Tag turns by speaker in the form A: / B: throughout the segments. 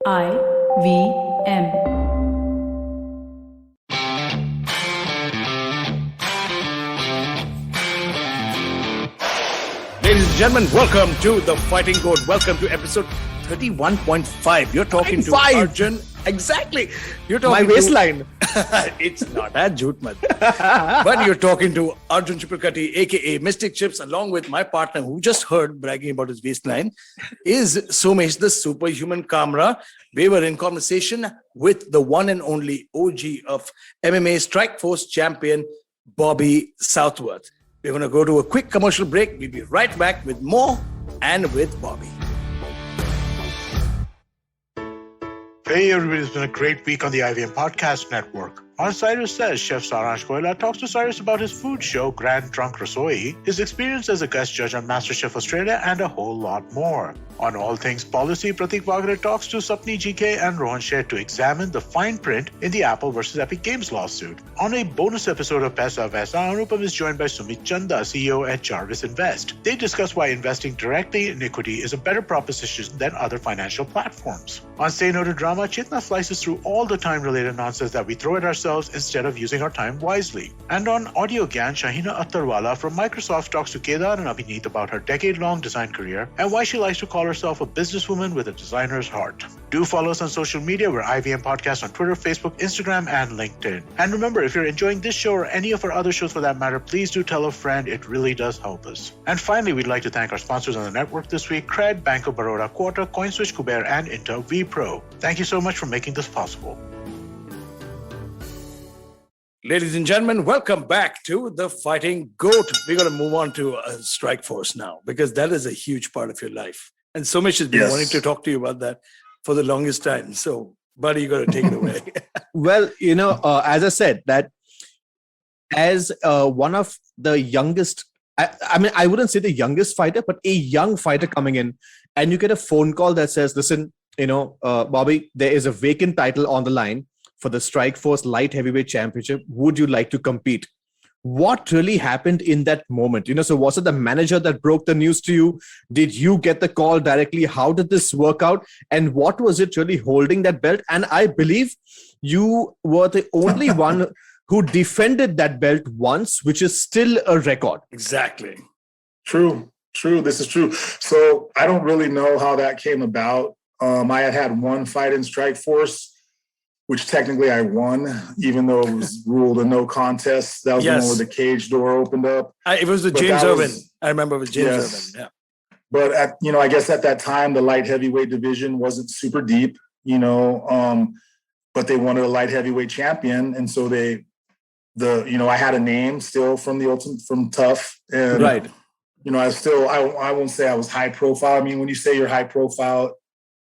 A: IVM.
B: Ladies and gentlemen, welcome to the Fighting G.O.A.T. Welcome to episode 31.5. You're talking to Arjun. Exactly. You're talking
C: my waistline.
B: It's not that Jutmat. But you're talking to Arjun Chipalkatti, aka Mystic Chips, along with my partner who just heard bragging about his waistline, is Somesh, the Superhuman Kamra. We were in conversation with the one and only OG of MMA Strikeforce champion, Bobby Southworth. We're going to go to a quick commercial break. We'll be right back with more and with Bobby.
D: Hey everybody, it's been a great week on the IVM Podcast Network. On Cyrus Says, Chef Saransh Goyla talks to Cyrus about his food show, Grand Trunk Rasoi, his experience as a guest judge on MasterChef Australia, and a whole lot more. On All Things Policy, Pratik Vagre talks to Sapni GK and Rohan Sheth to examine the fine print in the Apple versus Epic Games lawsuit. On a bonus episode of Paisa Vaisa, Anupam is joined by Sumit Chanda, CEO at Jarvis Invest. They discuss why investing directly in equity is a better proposition than other financial platforms. On Say No to Drama, Chitna slices through all the time-related nonsense that we throw at ourselves instead of using our time wisely. And on Audio Gyan, Shahina Attarwala from Microsoft talks to Kedar and Abhineet about her decade-long design career and why she likes to call herself a businesswoman with a designer's heart. Do follow us on social media. We're IVM Podcast on Twitter, Facebook, Instagram, and LinkedIn. And remember, if you're enjoying this show or any of our other shows for that matter, please do tell a friend. It really does help us. And finally, we'd like to thank our sponsors on the network this week, Cred, Bank of Baroda, Quota, CoinSwitch, Kuber, and Inter vPro. Thank you so much for making this possible.
B: Ladies and gentlemen, welcome back to the Fighting G.O.A.T. We're going to move on to Strikeforce now because that is a huge part of your life. And Somesh has been wanting to talk to you about that for the longest time. So, buddy, you got to take it away.
C: Well, as I said, that as one of the youngest, I wouldn't say the youngest fighter, but a young fighter coming in, and you get a phone call that says, listen, Bobby, there is a vacant title on the line for the Strikeforce Light Heavyweight Championship. Would you like to compete? What really happened in that moment? So was it the manager that broke the news to you? Did you get the call directly? How did this work out? And what was it really holding that belt? And I believe you were the only one who defended that belt once, which is still a record.
B: Exactly.
E: True. This is true. So I don't really know how that came about. I had one fight in Strikeforce, which technically I won, even though it was ruled a no contest. That was the one where the cage door opened up.
B: It was with James Irvin. I remember it was James Irvin. Yeah.
E: But I guess at that time, the light heavyweight division wasn't super deep, but they wanted a light heavyweight champion. And so I had a name still from Tough. And,
C: right.
E: I won't say I was high profile. I mean, when you say you're high profile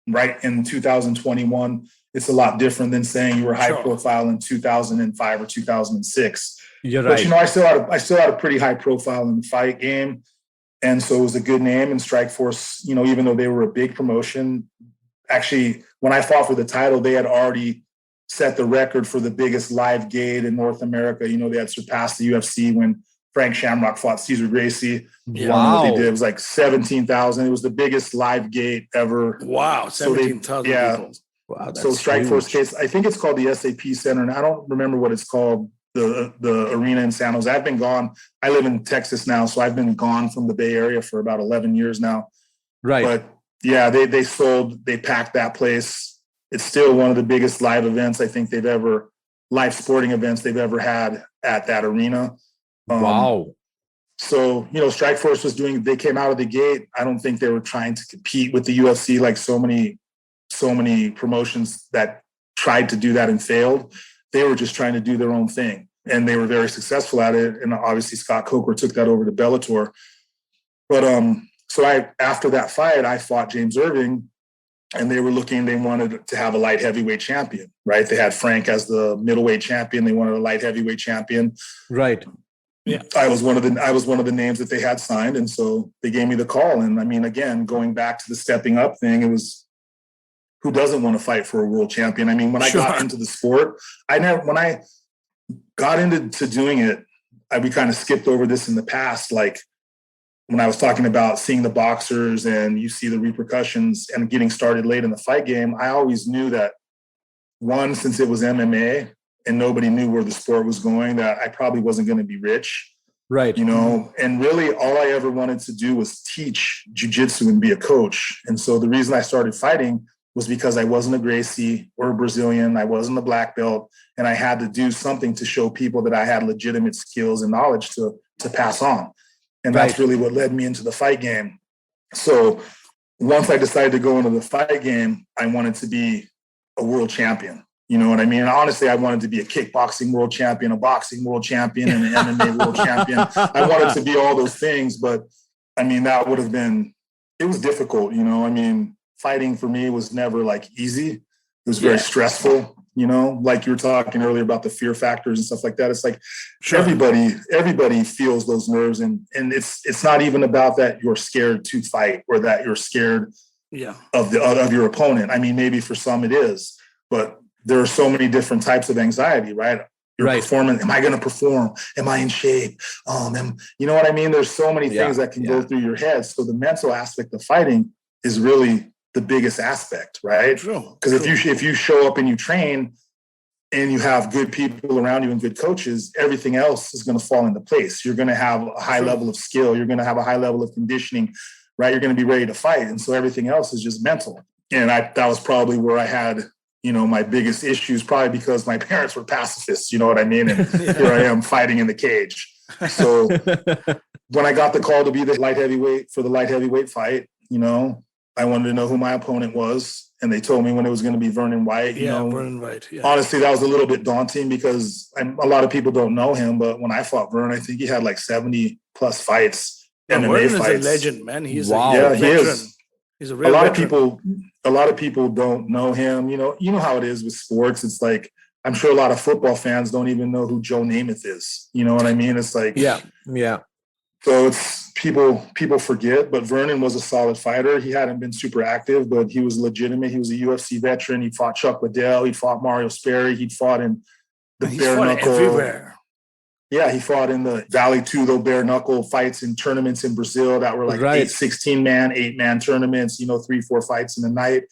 E: right in 2021, it's a lot different than saying you were high profile in 2005 or 2006.
C: You're right.
E: But, I still had a pretty high profile in the fight game. And so it was a good name. And Strikeforce, even though they were a big promotion, actually, when I fought for the title, they had already set the record for the biggest live gate in North America. They had surpassed the UFC when Frank Shamrock fought Cesar Gracie.
C: Wow.
E: What they did. It was like 17,000. It was the biggest live gate ever.
B: Wow. 17,000 people.
E: Wow, so Strikeforce case, I think it's called the SAP Center, and I don't remember what it's called, the arena in San Jose. I've been gone. I live in Texas now, so I've been gone from the Bay Area for about 11 years now.
C: Right.
E: But yeah, they packed that place. It's still one of the biggest live events live sporting events they've ever had at that arena.
C: Wow.
E: So, Strikeforce they came out of the gate. I don't think they were trying to compete with the UFC like so many promotions that tried to do that and failed. They were just trying to do their own thing, and they were very successful at it. And obviously Scott Coker took that over to Bellator. But after that fight, I fought James Irving, and they wanted to have a light heavyweight champion, right? They had Frank as the middleweight champion. They wanted a light heavyweight champion.
C: Right.
E: Yeah. I was one of the names that they had signed. And so they gave me the call. And I mean, again, going back to the stepping up thing, it was, who doesn't want to fight for a world champion? I mean, when I got into the sport, when I got into doing it, we kind of skipped over this in the past. Like, when I was talking about seeing the boxers and you see the repercussions and getting started late in the fight game, I always knew that, one, since it was MMA and nobody knew where the sport was going, that I probably wasn't going to be rich.
C: Right.
E: You know, and really all I ever wanted to do was teach jiu-jitsu and be a coach. And so the reason I started fighting was because I wasn't a Gracie or a Brazilian. I wasn't a black belt. And I had to do something to show people that I had legitimate skills and knowledge to pass on. And that's really what led me into the fight game. So once I decided to go into the fight game, I wanted to be a world champion. You know what I mean? And honestly, I wanted to be a kickboxing world champion, a boxing world champion, and an MMA world champion. I wanted to be all those things, but I mean, that would have been, it was difficult, you know? I mean, fighting for me was never like easy. It was very stressful, you know, like you were talking earlier about the fear factors and stuff like that. It's like everybody feels those nerves, and it's not even about that you're scared to fight or that you're scared of your opponent. I mean, maybe for some it is, but there are so many different types of anxiety, right? Your performance. Am I going to perform? Am I in shape? You know what I mean? There's so many things that can go through your head. So the mental aspect of fighting is really the biggest aspect, right? Because if you show up and you train and you have good people around you and good coaches, everything else is going to fall into place. You're going to have a high level of skill. You're going to have a high level of conditioning, right? You're going to be ready to fight. And so everything else is just mental. And that was probably where I had, you know, my biggest issues, probably because my parents were pacifists, you know what I mean? And here I am fighting in the cage. So when I got the call to be the light heavyweight fight, you know, I wanted to know who my opponent was. And they told me when it was going to be Vernon White. You know,
B: Vernon White. Yeah.
E: Honestly, that was a little bit daunting because a lot of people don't know him. But when I fought Vernon, I think he had like 70 plus fights. MMA
B: Vernon
E: fights.
B: is a legend, man. He's
E: he is.
B: He's a real veteran.
E: A lot of people don't know him. You know how it is with sports. It's like, I'm sure a lot of football fans don't even know who Joe Namath is. You know what I mean? It's like,
C: yeah.
E: So it's people forget, but Vernon was a solid fighter. He hadn't been super active, but he was legitimate. He was a UFC veteran. He fought Chuck Liddell. He fought Mario Sperry. He'd fought in the bare knuckle.
B: Everywhere.
E: Yeah, he fought in the Vale Tudo bare knuckle fights in tournaments in Brazil that were like 16-man, 8-man tournaments, you know, 3-4 fights in a night.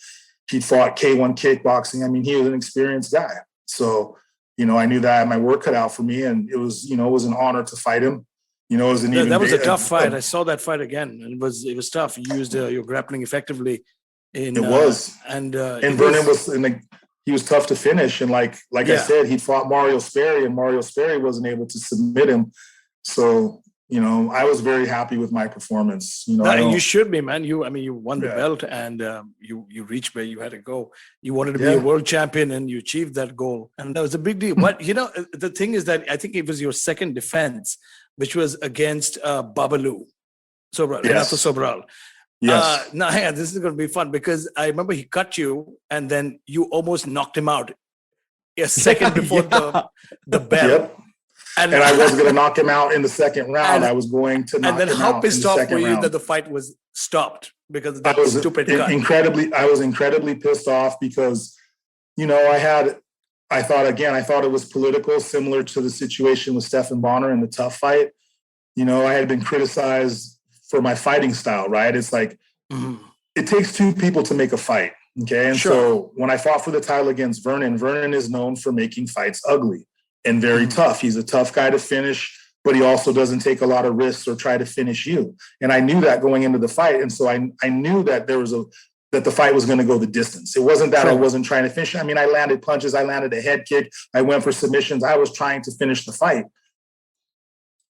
E: He fought K1 kickboxing. I mean, he was an experienced guy. So, you know, I knew that I had my work cut out for me, and it was an honor to fight him. You know, it was that
B: was a tough fight. I saw that fight again. It was tough. You used your grappling effectively.
E: And Vernon he was tough to finish. And like I said, he fought Mario Sperry, and Mario Sperry wasn't able to submit him. So, you know, I was very happy with my performance. You know,
B: you should be, man. You won the belt, and you reached where you had to go. You wanted to be a world champion, and you achieved that goal. And that was a big deal. But, you know, the thing is that I think it was your second defense, which was against Babalu Sobral, Renato Sobral.
E: Yes.
B: Now, hang on, this is going to be fun because I remember he cut you and then you almost knocked him out a second before the bell.
E: Yep. And I wasn't going to knock him out in the second round. I was going to knock him out.
B: And then how pissed off were you
E: round.
B: that the fight was stopped because of that stupid cut?
E: I was incredibly pissed off because, you know, I thought it was political, similar to the situation with Stephan Bonner in the tough fight. You know, I had been criticized for my fighting style, right? It's like, it takes two people to make a fight. Okay. And so when I fought for the title against Vernon is known for making fights ugly and very tough. He's a tough guy to finish, but he also doesn't take a lot of risks or try to finish you. And I knew that going into the fight. And so I knew that that the fight was going to go the distance. It wasn't that I wasn't trying to finish. I mean, I landed punches. I landed a head kick. I went for submissions. I was trying to finish the fight,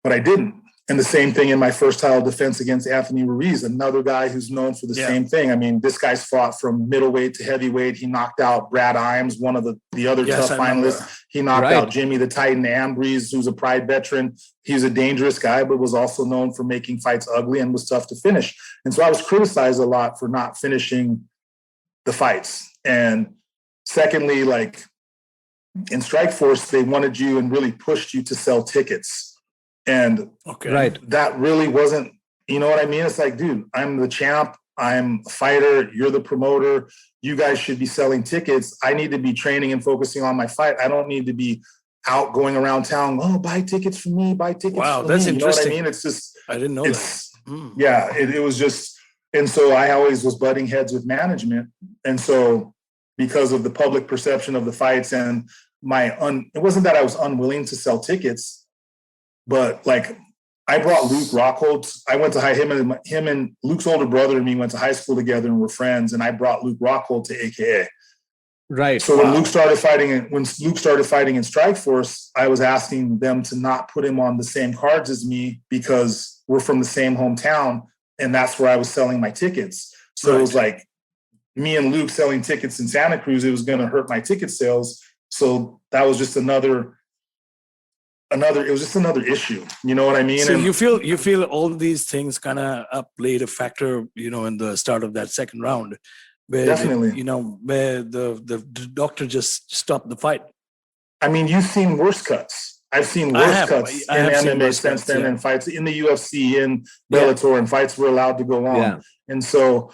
E: but I didn't. And the same thing in my first title defense against Anthony Ruiz, another guy who's known for the same thing. I mean, this guy's fought from middleweight to heavyweight. He knocked out Brad Imes, one of the other tough finalists. He knocked out Jimmy the Titan Ambrose, who's a Pride veteran. He's a dangerous guy, but was also known for making fights ugly and was tough to finish. And so I was criticized a lot for not finishing the fights. And secondly, like in Strikeforce, they wanted you and really pushed you to sell tickets. And that really wasn't, you know what I mean? It's like, dude, I'm the champ. I'm a fighter. You're the promoter. You guys should be selling tickets. I need to be training and focusing on my fight. I don't need to be out going around town. Oh, buy tickets for me. Buy tickets for me.
B: Wow, that's interesting.
E: You know what I mean? It's just,
B: I didn't know that.
E: Yeah, it was just, and so I always was butting heads with management. And so because of the public perception of the fights and it wasn't that I was unwilling to sell tickets, but like I brought Luke Rockhold. I went to him and Luke's older brother and me went to high school together and were friends. And I brought Luke Rockhold to AKA.
C: Right.
E: So when Luke started fighting in Strikeforce, I was asking them to not put him on the same cards as me because we're from the same hometown, and that's where I was selling my tickets. So it was like me and Luke selling tickets in Santa Cruz, it was going to hurt my ticket sales. So that was just another issue. You know what I mean?
B: So you feel all these things kind of played a factor, in the start of that second round. Where
E: Definitely.
B: Where the doctor just stopped the fight.
E: I mean, you've seen worse cuts. I've seen worse cuts in MMA since then, and fights in the UFC, in Bellator, and fights were allowed to go on. Yeah. And so,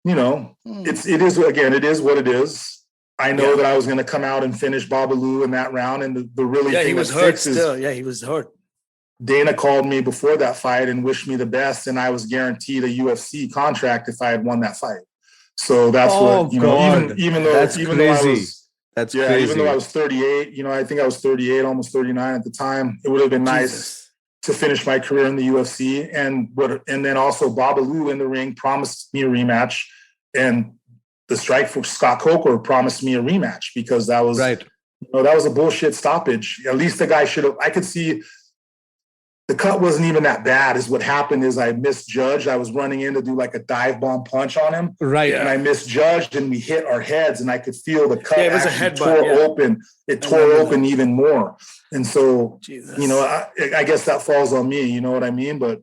E: it is what it is. I know that I was going to come out and finish Babalu in that round, and the really thing
B: he was hurt still. Yeah, he was hurt.
E: Dana called me before that fight and wished me the best, and I was guaranteed a UFC contract if I had won that fight. So that's even though I was 38, I think I was 38, almost 39 at the time, it would have been nice to finish my career in the UFC. And then also Babalu in the ring promised me a rematch, and the Strikeforce Scott Coker promised me a rematch because that was that was a bullshit stoppage. At least the guy I could see the cut wasn't even that bad. Is what happened is I misjudged. I was running in to do like a dive bomb punch on him. Right. And I misjudged and we hit our heads and I could feel the cut. Yeah, it was a headbutt. Open. It tore open even more. And so, I guess that falls on me. You know what I mean? But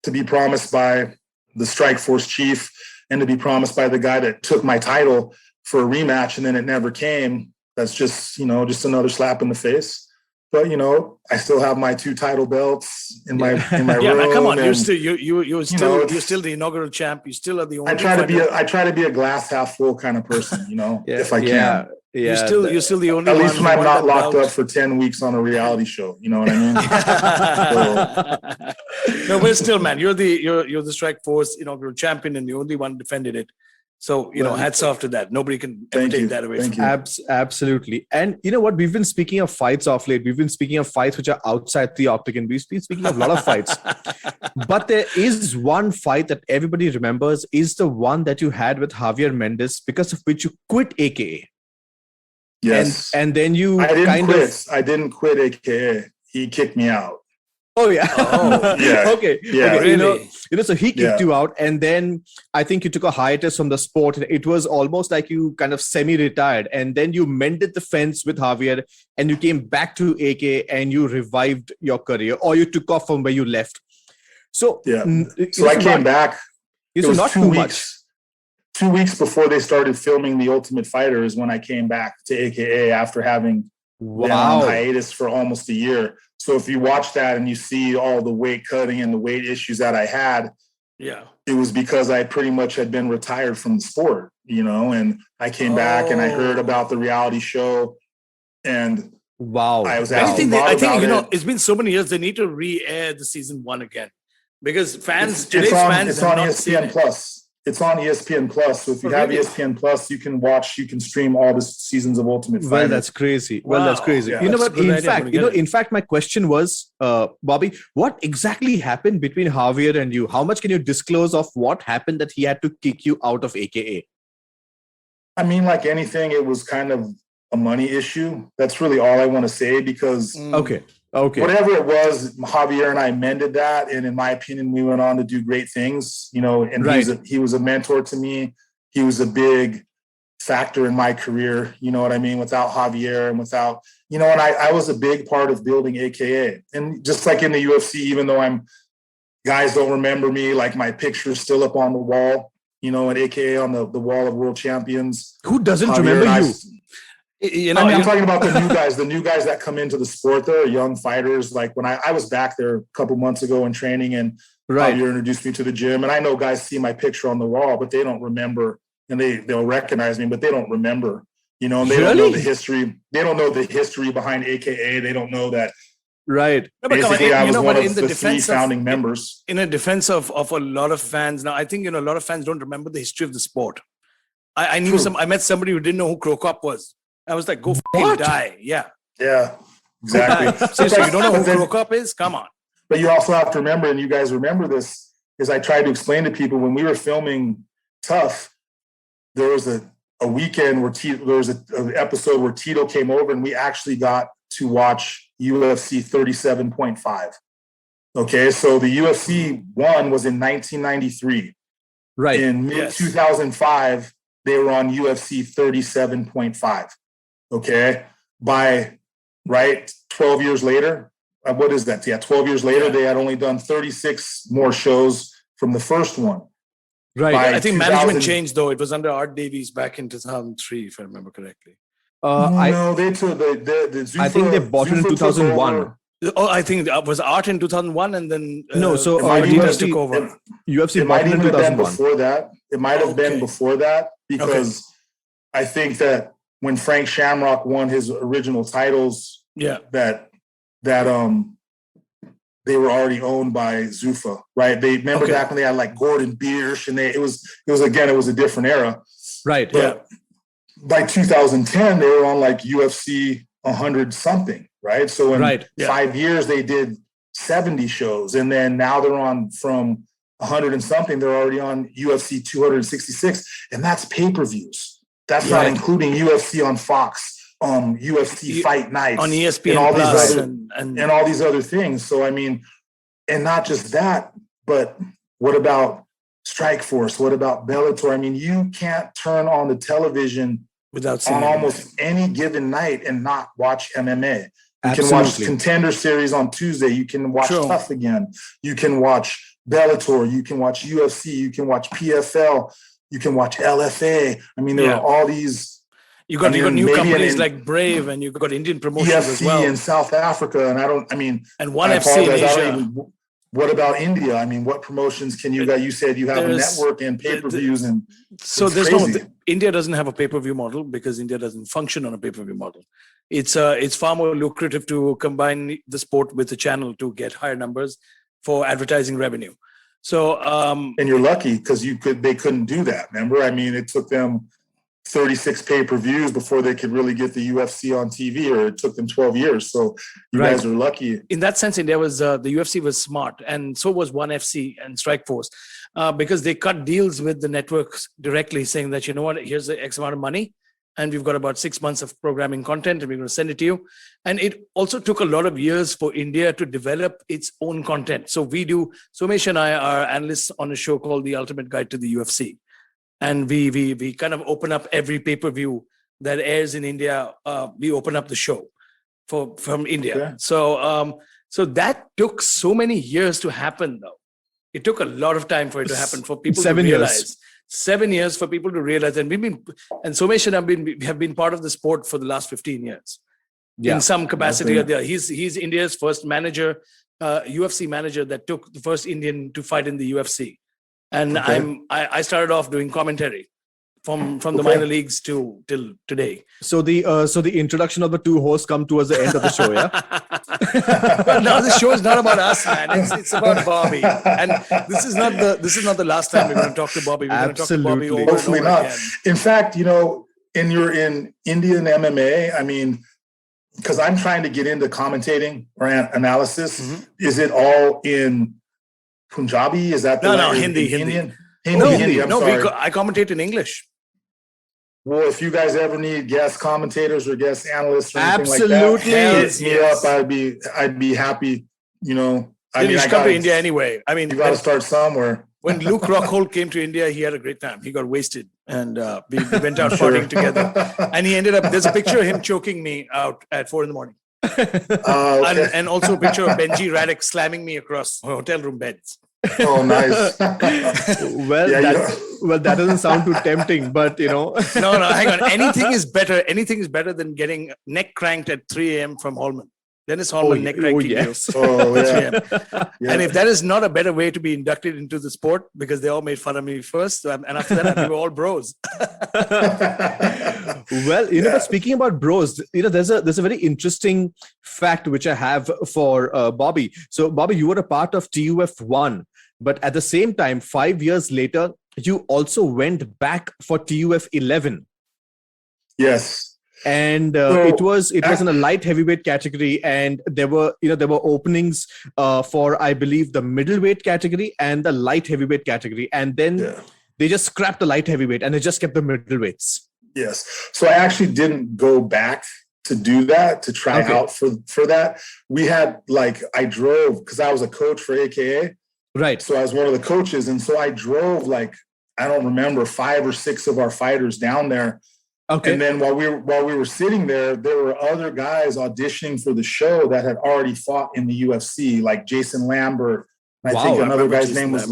E: to be promised by the Strikeforce chief and to be promised by the guy that took my title for a rematch and then it never came, that's just another slap in the face. But I still have my 2 title belts in my room.
B: Man, come on, you're still the inaugural champ. You still are the only.
E: I try to be a glass half full kind of person. If I can.
B: Yeah. You're still the only.
E: At least when I'm not locked up for 10 weeks on a reality show. You know what I
B: mean? No, but still, man, you're the Strikeforce inaugural champion and the only one defended it. So, hats off to that. Nobody can ever take that away from you.
C: Absolutely. And you know what? We've been speaking of fights off late. We've been speaking of fights which are outside the octagon. We've been speaking of a lot of fights. But there is one fight that everybody remembers is the one that you had with Javier Mendez, because of which you quit AKA.
E: Yes.
C: And then you
E: I didn't quit AKA. He kicked me out.
C: Oh yeah.
E: Yeah.
C: Okay.
E: Yeah.
C: Okay. So he kicked you out, and then I think you took a hiatus from the sport. It was almost like you kind of semi-retired, and then you mended the fence with Javier, and you came back to AK, and you revived your career, or you took off from where you left. So
E: I came back.
C: It was not 2 weeks.
E: 2 weeks before they started filming The Ultimate Fighter is when I came back to AKA after having been on hiatus for almost a year. So if you watch that and you see all the weight cutting and the weight issues that I had, it was because I pretty much had been retired from the sport, and I came back and I heard about the reality show, and I was asking
B: I think it's been so many years, they need to re-air the season 1 again, because today's fans
E: it's on ESPN Plus. It's on ESPN Plus. So if you have ESPN Plus, you can stream all the seasons of Ultimate Fighter.
C: Well, that's crazy. Yeah, in fact, my question was, Bobby, what exactly happened between Javier and you? How much can you disclose of what happened that he had to kick you out of AKA?
E: I mean, like anything, it was kind of a money issue. That's really all I want to say, because whatever it was, Javier and I mended that, and in my opinion, we went on to do great things. And he was a mentor to me. He was a big factor in my career. You know what I mean? Without Javier and without, and I was a big part of building AKA. And just like in the UFC, even though guys don't remember me, like my picture's still up on the wall, at AKA on the wall of world champions.
C: Who doesn't remember you?
E: I'm talking about the new guys that come into the sport. They're young fighters. Like when I was back there a couple months ago in training, and Javier introduced me to the gym, and I know guys see my picture on the wall, but they don't remember, and they'll recognize me, but they don't remember, and they don't know the history. They don't know the history behind AKA. They don't know that
C: Right.
B: No, but come on,
E: Basically, I was
B: but
E: one
B: in
E: of
B: the
E: the three
B: defense of,
E: founding members.
B: in a defense of a lot of fans. Now, I think, a lot of fans don't remember the history of the sport. I knew
E: True.
B: I met somebody who didn't know who Krokop was. I was like, go fucking die. Yeah.
E: Yeah, exactly.
B: Seriously, you don't know
E: But
B: who
E: then-
B: Krokop is? Come on.
E: But you also have to remember, and you guys remember this, is I tried to explain to people when we were filming Tough, there was a weekend where there was an episode where Tito came over and we actually got to watch UFC 37.5. Okay, so the UFC one was in 1993.
C: Right.
E: In mid 2005, they were on UFC 37.5. Okay, by 12 years later, what is that? Yeah, 12 years later, they had only done 36 more shows from the first one.
C: Right.
E: By
B: I think
E: 2000
B: management changed, though. It was under Art Davies back in 2003, if I remember correctly.
E: No, they took the Zuffa,
C: I think they bought it in
E: Zuffa took
C: 2001.
E: over.
B: Oh, I think it was Art in 2001, and then
C: No, so
B: Adidas
C: UFC
B: took over.
C: UFC
E: It
C: bought
E: might
C: it in
E: even have been
C: 2001.
E: before that. It might have been
B: Okay.
E: before that because I think that when Frank Shamrock won his original titles,
B: Yeah.
E: that they were already owned by Zuffa, right? They remember
B: Okay.
E: back when they had like Gordon Biersch, and it was a different era.
C: Right.
E: But by 2010, they were on like UFC 100 something, right? So in
C: Right.
E: 5 years, they did 70 shows, and then now they're on from 100 and something. They're already on UFC 266, and that's pay-per-views. That's not
B: Right.
E: including UFC on Fox, UFC Fight Nights,
B: On ESPN
E: and all these
B: Plus
E: other and all these other things. So I mean, and not just that, but what about Strikeforce? What about Bellator? I mean, you can't turn on the television
B: without seeing
E: on
B: it.
E: almost any given night and not watch MMA. You can watch
C: Absolutely.
E: Contender Series on Tuesday. You can watch
B: True.
E: Tough again. You can watch Bellator. You can watch UFC. You can watch PFL. You can watch LFA. I mean, there are all these.
B: You got
E: I mean,
B: new
E: maybe
B: companies
E: in
B: like Brave, and you got Indian promotions as
E: EFC
B: well,
E: in South Africa, and
B: and One
E: I
B: FC in
E: apologize,
B: Asia.
E: what about India? I mean, what promotions can you got? You said you have a
B: There's-
E: network and pay-per-views, and
B: So
E: it's
B: there's
E: crazy.
B: India doesn't have a pay-per-view model because India doesn't function on a pay-per-view model. It's far more lucrative to combine the sport with the channel to get higher numbers for advertising revenue. So
E: and you're lucky because they couldn't do that. Remember, I mean, it took them 36 pay-per-views before they could really get the UFC on TV, or it took them 12 years. So you guys are lucky.
B: in that sense, India was the UFC was smart, and so was One FC and Strikeforce, because they cut deals with the networks directly, saying that, you know what, here's the X amount of money, and we've got about 6 months of programming content, and we're going to send it to you. And it also took a lot of years for India to develop its own content. So Somesh and I are analysts on a show called The Ultimate Guide to the UFC. And we kind of open up every pay-per-view that airs in India. We open up the show from India.
E: Okay.
B: So that took so many years to happen, though. It took a lot of time for it to happen, for people
C: 7
B: to
C: years.
B: realize. 7 years for people to realize. And Somesh and I have been part of the sport for the last 15 years.
C: Yeah.
B: In some capacity
E: Okay.
B: or the other. He's India's first manager, UFC manager that took the first Indian to fight in the UFC. And
E: Okay.
B: I started off doing commentary from the minor leagues till today.
C: So the introduction of the two hosts come towards the end of the show, yeah?
B: But now this show is not about us, man. It's about Bobby. And this is not the last time we're going to talk to Bobby. We're going to talk to Bobby
C: Absolutely.
B: over
E: Hopefully
B: and over
E: not.
B: again.
E: In fact, in Indian MMA, I mean, because I'm trying to get into commentating or analysis, is it all in Punjabi? Is that the
B: No,
E: language?
B: Hindi.
E: Indian?
B: No,
E: Hindi. I'm sorry.
B: I commentate in English.
E: Well, if you guys ever need guest commentators or guest analysts or anything
C: Absolutely.
E: like that,
B: Yes,
E: hit me
B: yes.
E: up. I'd be happy.
B: You should come to India anyway. I mean,
E: You got to start somewhere.
B: when Luke Rockhold came to India, he had a great time. He got wasted, and we went out partying together. And he ended up. There's a picture of him choking me out at 4 a.m.
E: Okay.
B: and also a picture of Benji Radek slamming me across hotel room beds.
E: Oh, nice.
C: Well,
E: Yeah,
C: that doesn't sound too tempting, but
B: No, hang on. Anything is better. Anything is better than getting neck cranked at 3 a.m. from Holman. Dennis Hallman neck ranking
C: yes.
E: Oh, yeah.
B: Yeah. And if that is not a better way to be inducted into the sport, because they all made fun of me first, and after that, we were all bros.
C: Well, but speaking about bros, there's a very interesting fact which I have for Bobby. So, Bobby, you were a part of TUF1, but at the same time, 5 years later, you also went back for TUF11.
E: Yes.
C: And it was in a light heavyweight category, and there were openings for, I believe, the middleweight category and the light heavyweight category, and then they just scrapped the light heavyweight and they just kept the middleweights.
E: Yes. So I actually didn't go back to do that, to try out for that. We had I drove, because I was a coach for AKA.
C: Right.
E: So I was one of the coaches, and so I drove I don't remember, 5 or 6 of our fighters down there. Okay. And then while we were sitting there were other guys auditioning for the show that had already fought in the UFC, like Jason Lambert. I think another guy's name was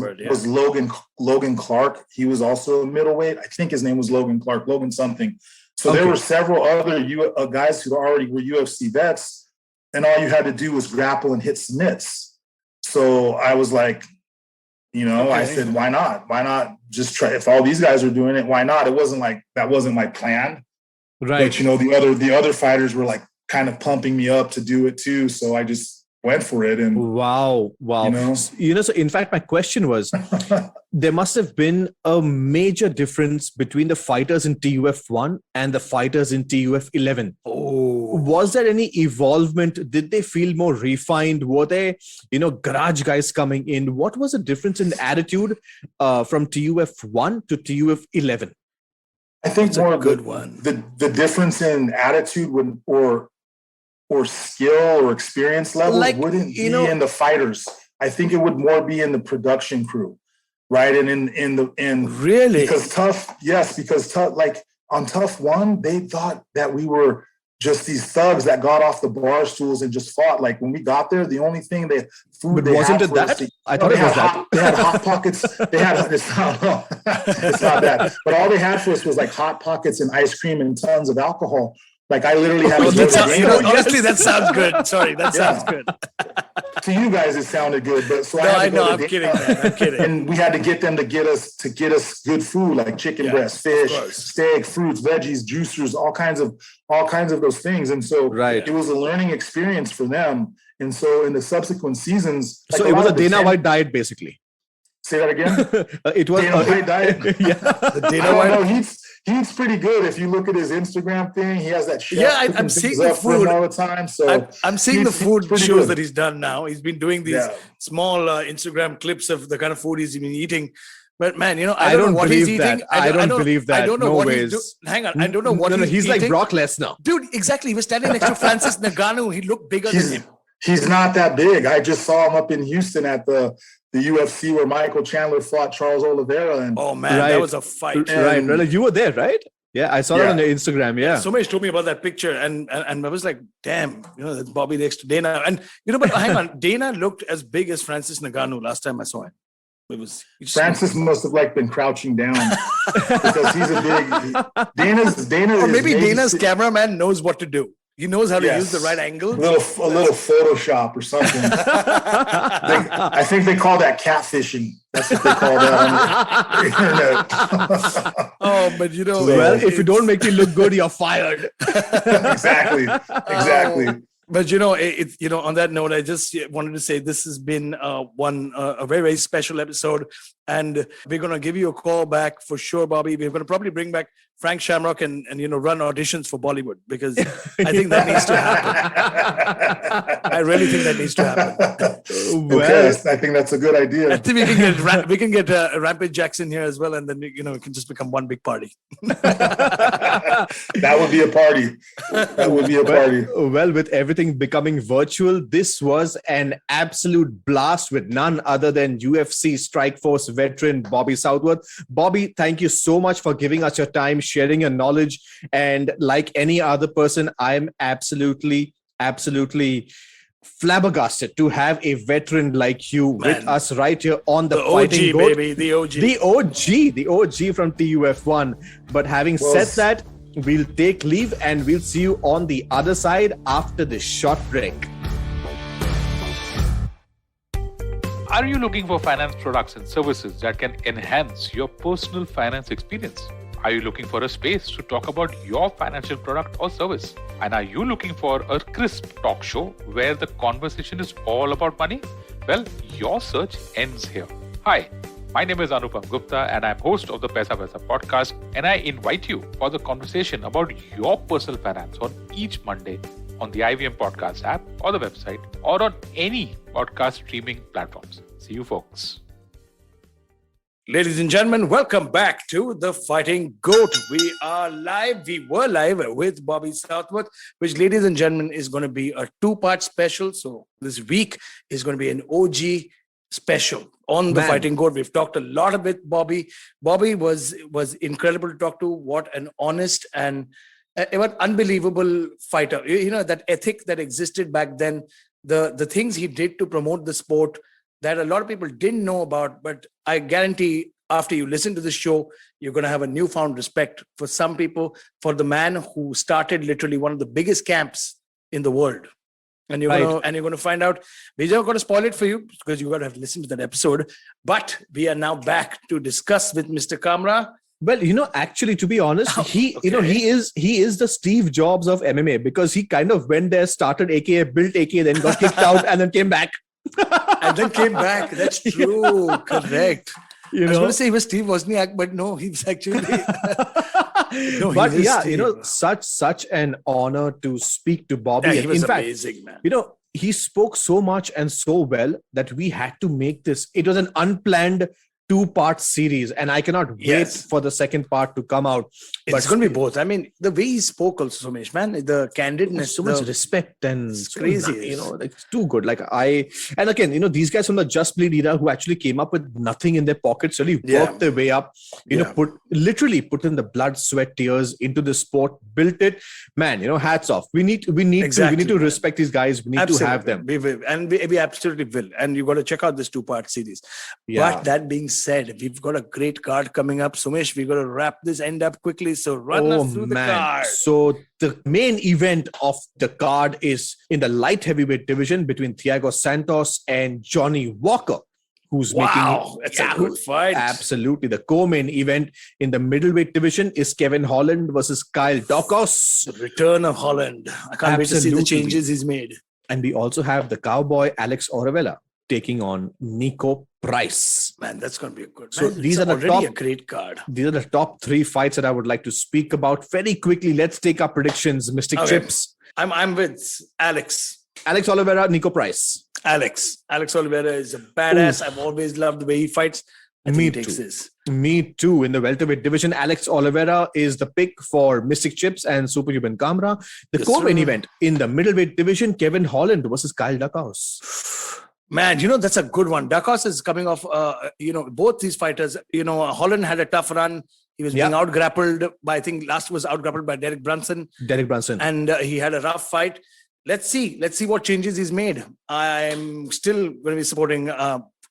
E: Logan Clark. He was also a middleweight. I think his name was Logan Clark, Logan something. So there were several other guys who already were UFC vets, and all you had to do was grapple and hit submits. So I was like, I said, why not? Why not just try? If all these guys are doing it, why not? It wasn't that wasn't my plan. Right. But, the other fighters were kind of pumping me up to do it too. So I just went for it. And
C: wow. So in fact, my question was, there must have been a major difference between the fighters in TUF1 and the fighters in TUF11. Was there any evolvement? Did they feel more refined? Were there, garage guys coming in? What was the difference in attitude from TUF1 to TUF11?
E: I think
B: that's
E: more
B: a good one.
E: The difference in attitude or skill or experience level wouldn't be in the fighters. I think it would more be in the production crew, right? And in
B: really,
E: because tough on TUF1, they thought that we were just these thugs that got off the bar stools and just fought. Like when we got there, the only thing I thought it was that. They had hot pockets. It's not that. But all they had for us was hot pockets and ice cream and tons of alcohol. I literally had.
B: Honestly, that sounds good. Sorry, that sounds good.
E: To you guys, it sounded good, but so
B: I'm kidding, man. I'm kidding.
E: And we had to get them to get us good food, like chicken breast, fish, steak, fruits, veggies, juicers, all kinds of those things. And so it was a learning experience for them. And so in the subsequent seasons,
C: so it was a Dana White diet, basically.
E: Say that again.
C: It was
E: Dana White diet.
C: The
E: Dana White. He's pretty good. If you look at his Instagram thing, he has that shit.
B: Yeah, I'm seeing the food
E: all the time. So
B: I'm seeing the food shows that he's done now. He's been doing these small Instagram clips of the kind of food he's been eating. But man, I don't know what he's eating.
C: I don't believe that.
B: I don't know
C: no
B: what
C: ways.
B: he's doing. Hang on, I don't know what
C: he's
B: eating.
C: Like Brock Lesnar.
B: Dude, exactly. He was standing next to Francis Ngannou. He looked bigger than him.
E: He's not that big. I just saw him up in Houston at the UFC where Michael Chandler fought Charles Oliveira. And
B: oh man, that was a fight.
C: Right. You were there, right? Yeah, I saw it on your Instagram. Yeah.
B: Somebody told me about that picture, and I was like, damn, that's Bobby next to Dana. And but hang on, Dana looked as big as Francis Ngannou last time I saw him. It was
E: Francis must have been crouching down because he's a big Dana.
B: Or maybe Dana's cameraman knows what to do. He knows how to use the right angle.
E: A little Photoshop or something. I think they call that catfishing. That's what they call that on the internet.
B: Oh, but
C: well, if you don't make me look good, you're fired.
E: Exactly.
B: But on that note, I just wanted to say this has been a very, very special episode, and we're going to give you a call back for sure, Bobby. We're going to probably bring back Frank Shamrock and run auditions for Bollywood, because I think that needs to happen. I really think that needs to happen.
E: Okay, I think that's a good idea.
B: I think we can get Rampage Jackson here as well, and then it can just become one big party.
E: That would be a party. That would be a party.
C: Well, with everything becoming virtual, this was an absolute blast with none other than UFC Strikeforce veteran Bobby Southworth. Bobby, thank you so much for giving us your time, sharing your knowledge, and like any other person, I'm absolutely flabbergasted to have a veteran like you with us right here on the Fighting
B: OG, baby, the
C: OG from TUF1. But having said that, we'll take leave and we'll see you on the other side after this short break.
A: Are you looking for finance products and services that can enhance your personal finance experience? Are you looking for a space to talk about your financial product or service? And are you looking for a crisp talk show where the conversation is all about money? Well, your search ends here. Hi, my name is Anupam Gupta and I'm host of the Paisa Paisa podcast, and I invite you for the conversation about your personal finance on each Monday on the IVM podcast app or the website or on any podcast streaming platforms. See you folks.
B: Ladies and gentlemen, welcome back to the Fighting G.O.A.T. We are live. We were live with Bobby Southworth, which, ladies and gentlemen, is going to be a two-part special. So this week is going to be an OG special on the Fighting G.O.A.T. We've talked a lot with Bobby. Bobby was incredible to talk to. What an honest and what unbelievable fighter. You know, that ethic that existed back then, the things he did to promote the sport that a lot of people didn't know about, but I guarantee after you listen to the show, you're going to have a newfound respect for some people, for the man who started literally one of the biggest camps in the world. And you're going to find out. We're not going to spoil it for you because you're going to have to listen to that episode. But we are now back to discuss with Mr. Kamra.
C: Well, actually, to be honest, he is the Steve Jobs of MMA, because he kind of went there, started AKA, built AKA, then got kicked out, and then came back.
B: And then came back. That's true. Correct. I was going to say he was Steve Wozniak, but no, he was actually.
C: Such an honor to speak to Bobby.
B: Yeah, he was
C: in
B: amazing,
C: fact, man. He spoke so much and so well that we had to make this. It was an unplanned two-part series, and I cannot wait for the second part to come out.
B: It's going to be both. I mean, the way he spoke also, Somesh, man, the candidness,
C: so much respect, and
B: it's crazy.
C: It's too good. And again, these guys from the Just Bleed era who actually came up with nothing in their pockets, really worked their way up, put in the blood, sweat, tears into the sport, built it. Man, hats off. We need to respect these guys. We need to have them.
B: We will, and we absolutely will. And you got to check out this two-part series. Yeah. But that being said, we've got a great card coming up. Somesh, we've got to wrap this end up quickly. So run us through the card.
C: So the main event of the card is in the light heavyweight division between Thiago Santos and Johnny Walker, who's
B: that's a good fight.
C: Absolutely. The co-main event in the middleweight division is Kevin Holland versus Kyle Daukaus.
B: The return of Holland. I can't wait to see the changes he's made.
C: And we also have the cowboy Alex Oravella taking on Nico Price.
B: Man, that's going to be a good.
C: So these are
B: a great card.
C: These are the top three fights that I would like to speak about very quickly. Let's take our predictions, Mystic Chips.
B: I'm with Alex.
C: Alex Oliveira, Nico Price.
B: Alex Oliveira is a badass. I've always loved the way he fights. Me too. In the welterweight division, Alex Oliveira is the pick for Mystic Chips and Superhuman Kamra. The co-main event in the middleweight division, Kevin Holland versus Kyle Daukaus. Man, that's a good one. Daukaus is coming off, both these fighters. Holland had a tough run. He was being out-grappled by, I think last was out-grappled by Derek Brunson. And he had a rough fight. Let's see what changes he's made. I'm still going to be supporting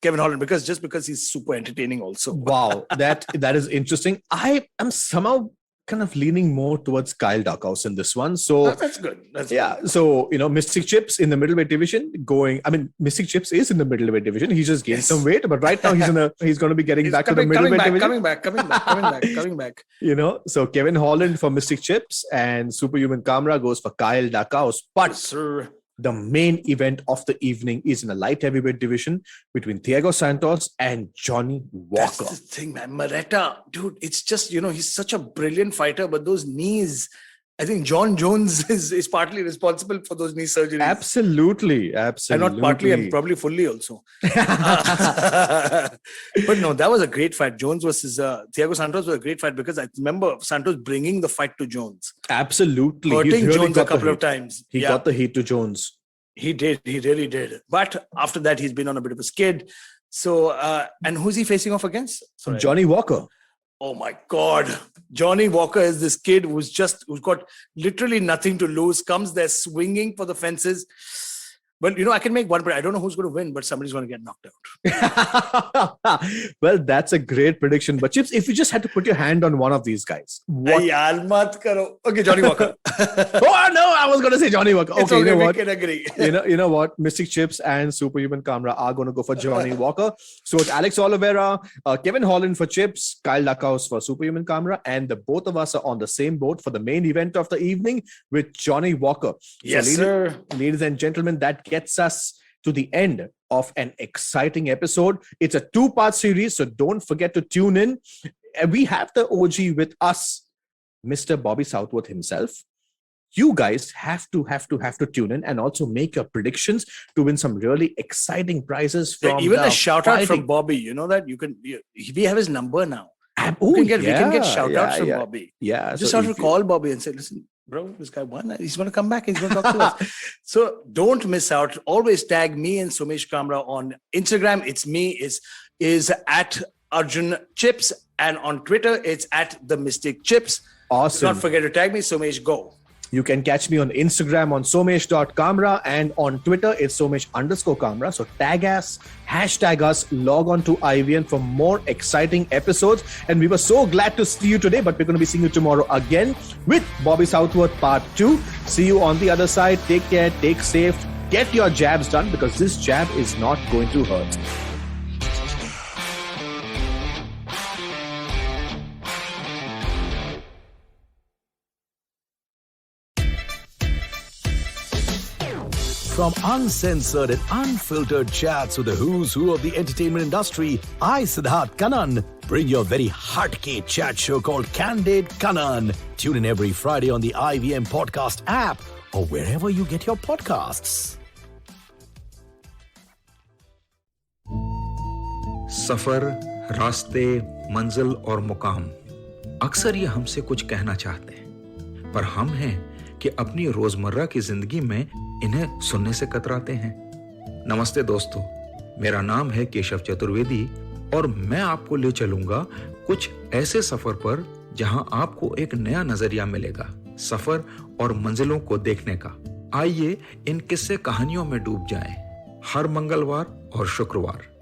B: Kevin Holland because he's super entertaining also.
C: Wow, that is interesting. I am somehow kind of leaning more towards Kyle Daukaus in this one. So
B: that's good.
C: Good. So, Mystic Chips in the middleweight division Mystic Chips is in the middleweight division. He just gained some weight, but right now he's going to be getting back to the middleweight division.
B: Coming back.
C: So Kevin Holland for Mystic Chips and Superhuman Kamra goes for Kyle Daukaus. But the main event of the evening is in the light heavyweight division between Thiago Santos and Johnny Walker.
B: That's the thing, man. Moretta, dude, it's just, he's such a brilliant fighter, but those knees, I think John Jones is partly responsible for those knee surgeries.
C: Absolutely.
B: And not partly, and probably fully also. But no, that was a great fight. Jones versus Thiago Santos was a great fight because I remember Santos bringing the fight to Jones.
C: Absolutely.
B: Hurting Jones a couple of times.
C: He got the heat to Jones.
B: He did. He really did. But after that, he's been on a bit of a skid. So, and who's he facing off against?
C: Sorry. Johnny Walker.
B: Oh my God. Johnny Walker is this kid who's got literally nothing to lose, comes there swinging for the fences. But I can make one, but I don't know who's going to win, but somebody's going to get knocked
C: out. Well, that's a great prediction. But Chips, if you just had to put your hand on one of these guys, what?
B: Okay, Johnny Walker.
C: Oh no, I was going to say Johnny Walker. Okay, you know what?
B: We can agree.
C: you know what? Mystic Chips and Superhuman Kamra are going to go for Johnny Walker. So it's Alex Oliveira, Kevin Holland for Chips, Kyle Lackhouse for Superhuman Kamra, and the both of us are on the same boat for the main event of the evening with Johnny Walker.
B: Yes, sir.
C: Ladies and gentlemen, that gets us to the end of an exciting episode. It's a 2-part series, so don't forget to tune in. We have the OG with us, Mr. Bobby Southworth himself. You guys have to tune in and also make your predictions to win some really exciting prizes from
B: even a shout out from Bobby. You know that we have his number now.
C: We
B: can get shout outs from Bobby.
C: Yeah,
B: just have to call Bobby and say, listen, bro, this guy won. He's going to come back. He's going to talk to us. So don't miss out. Always tag me and Somesh Kamra on Instagram. It's me. Is at Arjun Chips, and on Twitter it's at the Mystic Chips.
C: Awesome.
B: Do not forget to tag me. Somesh, go.
C: You can catch me on Instagram on somesh.kamra, and on Twitter it's somesh_kamra. So tag us, hashtag us, log on to IVN for more exciting episodes. And we were so glad to see you today, but we're going to be seeing you tomorrow again with Bobby Southworth Part 2. See you on the other side. Take care, take safe, get your jabs done, because this jab is not going to hurt.
F: From uncensored and unfiltered chats with the who's who of the entertainment industry, I, Siddharth Kannan, bring your very heartcake chat show called Candid Kannan. Tune in every Friday on the IVM Podcast app or wherever you get your podcasts.
G: सफर, रास्ते, मंजिल और मुकाम अक्सर ये हमसे कुछ कहना चाहते हैं, पर हम हैं कि अपनी रोजमर्रा की जिंदगी में इन्हें सुनने से कतराते हैं। नमस्ते दोस्तों, मेरा नाम है केशव चतुर्वेदी और मैं आपको ले चलूंगा कुछ ऐसे सफर पर जहां आपको एक नया नजरिया मिलेगा सफर और मंजिलों को देखने का। आइए इन किस्से कहानियों में डूब जाएं। हर मंगलवार और शुक्रवार